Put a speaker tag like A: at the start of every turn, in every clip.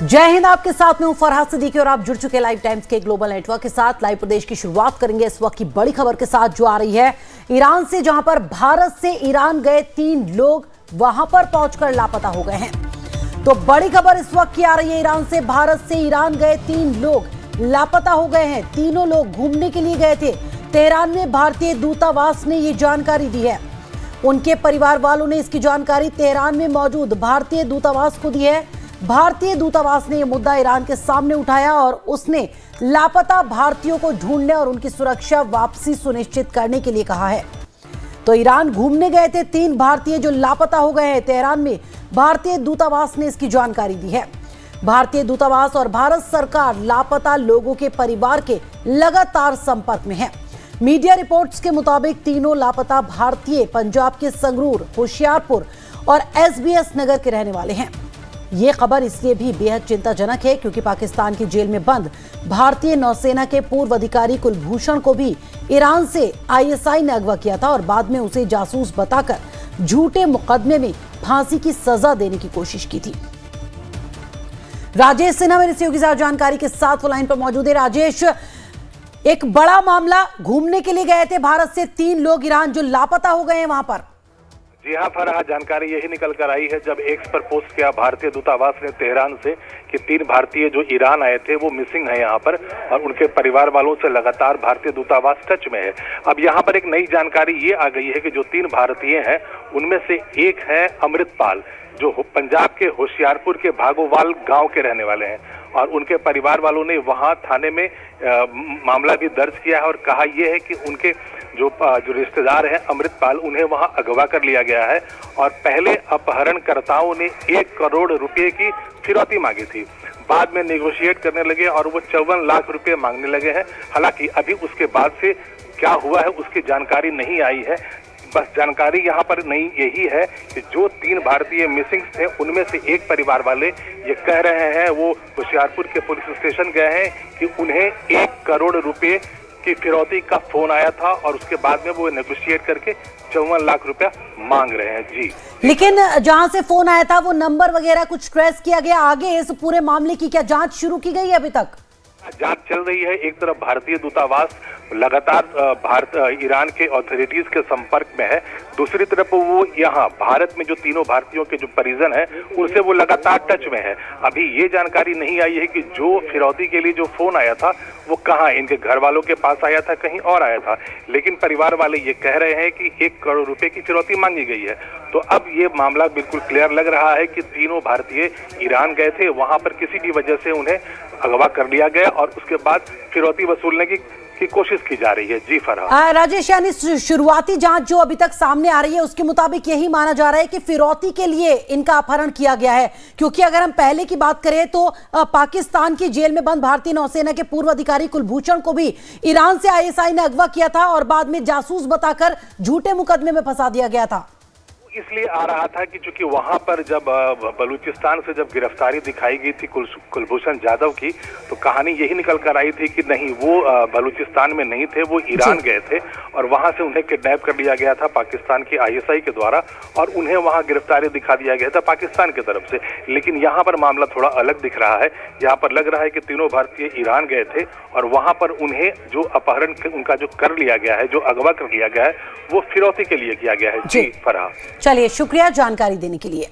A: जय हिंद। आपके साथ में हूं फरहाद सिद्दीकी और आप जुड़ चुके लाइव टाइम्स के ग्लोबल नेटवर्क के साथ। लाइव प्रदेश की शुरुआत करेंगे इस वक्त की बड़ी खबर के साथ जो आ रही है ईरान से, जहां पर भारत से ईरान गए 3 लोग वहां पर पहुंचकर लापता हो गए हैं। तो बड़ी खबर इस वक्त की आ रही है, ईरान से भारत से ईरान गए 3 लोग लापता हो गए हैं। तीनों लोग घूमने के लिए गए थे। तेहरान में भारतीय दूतावास ने ये जानकारी दी है। उनके परिवार वालों ने इसकी जानकारी तेहरान में मौजूद भारतीय दूतावास को दी है। भारतीय दूतावास ने यह मुद्दा ईरान के सामने उठाया और उसने लापता भारतीयों को ढूंढने और उनकी सुरक्षा वापसी सुनिश्चित करने के लिए कहा है। तो ईरान घूमने गए थे 3 भारतीय जो लापता हो गए हैं। तेहरान में भारतीय दूतावास ने इसकी जानकारी दी है। भारतीय दूतावास और भारत सरकार लापता लोगों के परिवार के लगातार संपर्क में है। मीडिया रिपोर्ट्स के मुताबिक तीनों लापता भारतीय पंजाब के संगरूर, होशियारपुर और एसबीएस नगर के रहने वाले हैं। ये खबर इसलिए भी बेहद चिंताजनक है क्योंकि पाकिस्तान की जेल में बंद भारतीय नौसेना के पूर्व अधिकारी कुलभूषण को भी ईरान से आईएसआई ने अगवा किया था और बाद में उसे जासूस बताकर झूठे मुकदमे में फांसी की सजा देने की कोशिश की थी। राजेश सिन्हा मेरे सहयोगी साथ जानकारी के साथ वो लाइन पर मौजूद है। राजेश, एक बड़ा मामला, घूमने के लिए गए थे भारत से 3 लोग ईरान जो लापता हो गए हैं वहां पर।
B: जी हाँ फरहाद, जानकारी यही निकल कर आई है जब एक्स पर पोस्ट किया भारतीय दूतावास ने तेहरान से कि 3 भारतीय जो ईरान आए थे वो मिसिंग है यहाँ पर और उनके परिवार वालों से लगातार भारतीय दूतावास टच में है। अब यहाँ पर एक नई जानकारी ये आ गई है कि जो 3 भारतीय हैं उनमें से एक है अमृतपाल, जो पंजाब के होशियारपुर के भागोवाल गांव के रहने वाले हैं और उनके परिवार वालों ने वहां थाने में मामला भी दर्ज किया है और कहा यह है कि उनके जो रिश्तेदार हैं अमृतपाल, उन्हें वहां अगवा कर लिया गया है और पहले अपहरणकर्ताओं ने 1 करोड़ रुपए की फिरौती मांगी थी। बाद में नेगोशिएट करने लगे और वो 54 लाख रुपए मांगने लगे हैं। हालांकि अभी उसके बाद से क्या हुआ है उसकी जानकारी नहीं आई है। बस जानकारी यहाँ पर नहीं यही है कि जो 3 भारतीय मिसिंग थे उनमें से एक परिवार वाले ये कह रहे हैं, वो होशियारपुर के पुलिस स्टेशन गए हैं कि उन्हें 1 करोड़ रुपए की फिरौती का फोन आया था और उसके बाद में वो नेगोशिएट करके 54 लाख रुपया मांग रहे हैं। जी,
A: लेकिन जहां से फोन आया था वो नंबर वगैरह कुछ ट्रेस किया गया? आगे इस पूरे मामले की क्या जांच शुरू की गई है? अभी तक
B: जांच चल रही है। एक तरफ भारतीय दूतावास लगातार ईरान के अथॉरिटीज के संपर्क में है, दूसरी तरफ वो यहाँ भारत में जो तीनों भारतीयों के जो परिजन हैं उनसे वो लगातार टच में है। अभी ये जानकारी नहीं आई है कि जो फिरौती के लिए जो फोन आया था वो कहाँ, इनके घर वालों के पास आया था, कहीं और आया था, लेकिन परिवार वाले ये कह रहे हैं कि 1 करोड़ रुपए की फिरौती मांगी गई है। तो अब ये मामला बिल्कुल क्लियर लग रहा है कि तीनों भारतीय ईरान गए थे, वहां पर किसी भी वजह से उन्हें अगवा कर लिया गया और उसके बाद फिरौती वसूलने की कोशिश की जा रही है। जी फरहाद।
A: राजेश, यानी शुरुआती जांच जो अभी तक सामने आ रही है उसके मुताबिक यही माना जा रहा है कि फिरौती के लिए इनका अपहरण किया गया है, क्योंकि अगर हम पहले की बात करें तो पाकिस्तान की जेल में बंद भारतीय नौसेना के पूर्व अधिकारी कुलभूषण को भी ईरान से आईएसआई ने अगवा किया था और बाद में जासूस बताकर झूठे मुकदमे में फंसा दिया गया था।
B: इसलिए आ रहा था कि चूंकि वहां पर जब बलूचिस्तान से जब गिरफ्तारी दिखाई गई थी कुलभूषण जाधव की, तो कहानी यही निकल कर आई थी कि नहीं, वो बलूचिस्तान में नहीं थे, वो ईरान गए थे और वहां से उन्हें किडनैप कर लिया गया था पाकिस्तान की आईएसआई के द्वारा और उन्हें वहां गिरफ्तारी दिखा दिया गया था पाकिस्तान की तरफ से। लेकिन यहाँ पर मामला थोड़ा अलग दिख रहा है। यहाँ पर लग रहा है कि तीनों भारतीय ईरान गए थे और वहां पर उन्हें जो अपहरण उनका जो कर लिया गया है, जो अगवा कर लिया गया है, वो फिरौती के लिए किया गया है। जी फरहाद।
A: चलिए, शुक्रिया जानकारी देने के लिए।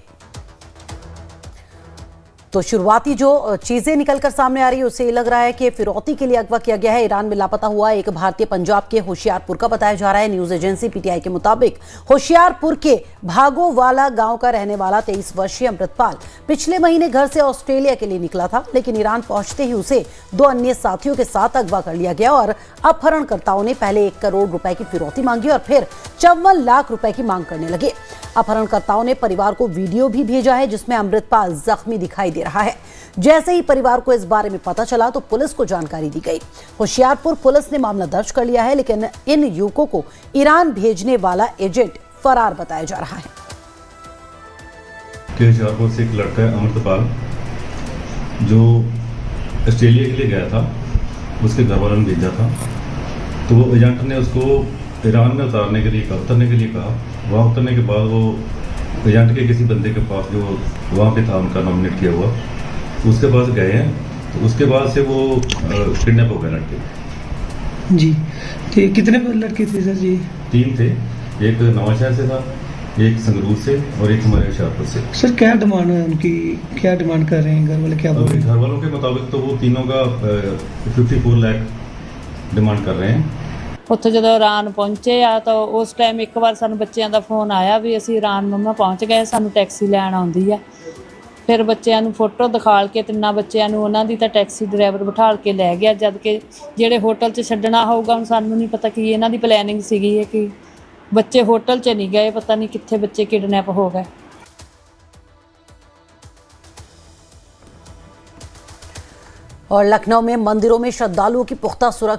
A: तो शुरुआती जो चीजें निकलकर सामने आ रही है उससे ये लग रहा है कि फिरौती के लिए अगवा किया गया है। ईरान में लापता हुआ एक भारतीय पंजाब के होशियारपुर का बताया जा रहा है। न्यूज एजेंसी पीटीआई के मुताबिक होशियारपुर के भागोवाला गांव का रहने वाला 23 वर्षीय अमृतपाल पिछले महीने घर से ऑस्ट्रेलिया के लिए निकला था, लेकिन ईरान पहुंचते ही उसे 2 अन्य साथियों के साथ अगवा कर लिया गया और अपहरणकर्ताओं ने पहले 1 करोड़ रुपए की फिरौती मांगी और फिर 54 लाख रुपए की मांग करने लगे। अपहरणकर्ताओं ने परिवार को वीडियो भी भेजा है जिसमें अमृतपाल जख्मी दिखाई दे रहा है। जैसे ही परिवार को इस बारे में पता चला तो पुलिस को जानकारी दी गई। होशियारपुर पुलिस ने मामला दर्ज कर लिया है, लेकिन इन युवकों को ईरान भेजने वाला एजेंट फरार बताया जा रहा है।
C: होशियारपुर से एक लड़का है अमृतपाल, जो ऑस्ट्रेलिया के लिए गया था, उसके घर वालों ने भेजा था, तो वो एजेंट ने उसको ईरान में उतरने के लिए कहा। वहाँ उतरने के बाद वो एजेंट के किसी बंदे के पास जो वहाँ पे था उनका नॉमिनेट किया हुआ, उसके पास गए हैं, तो उसके बाद से वो किडनैप हो गए लड़के।
D: जी, तो ये कितने लड़के थे सर जी?
C: 3 थे, एक नवांशहर से था, एक संगरूर से और एक हमारे होशियारपुर से।
D: सर क्या डिमांड है उनकी, क्या डिमांड कर रहे हैं घर वाले, क्या बोल
C: अभी
D: रहे हैं?
C: घर वालों के मुताबिक तो वो तीनों का 54 लाख डिमांड कर रहे हैं।
E: ਉੱਥੇ ਜਦੋਂ ਇਰਾਨ ਪਹੁੰਚੇ ਆ ਤਾਂ ਉਸ ਟਾਈਮ ਇੱਕ ਵਾਰ ਸਾਨੂੰ ਬੱਚਿਆਂ ਦਾ ਫੋਨ ਆਇਆ ਵੀ ਅਸੀਂ ਇਰਾਨ ਮੰਮਾ ਪਹੁੰਚ ਗਏ, ਸਾਨੂੰ ਟੈਕਸੀ ਲੈਣ ਆਉਂਦੀ ਆ। ਫਿਰ ਬੱਚਿਆਂ ਨੂੰ ਫੋਟੋ ਦਿਖਾਲ ਕੇ ਤਿੰਨਾਂ ਬੱਚਿਆਂ ਨੂੰ ਉਹਨਾਂ ਦੀ ਤਾਂ ਟੈਕਸੀ ਡਰਾਈਵਰ ਬਿਠਾਲ ਕੇ ਲੈ ਗਿਆ, ਜਦ ਕਿ ਜਿਹੜੇ ਹੋਟਲ 'ਚ ਛੱਡਣਾ ਹੋਊਗਾ ਹੁਣ ਸਾਨੂੰ ਨਹੀਂ ਪਤਾ ਕੀ ਇਹਨਾਂ ਦੀ ਪਲੈਨਿੰਗ ਸੀਗੀ ਹੈ ਕਿ ਬੱਚੇ ਹੋਟਲ 'ਚ ਨਹੀਂ ਗਏ, ਪਤਾ ਨਹੀਂ ਕਿੱਥੇ ਬੱਚੇ ਕਿਡਨੈਪ ਹੋ ਗਏ।
A: और लखनऊ में मंदिरों में श्रद्धालुओं की पुख्ता सुरक्षा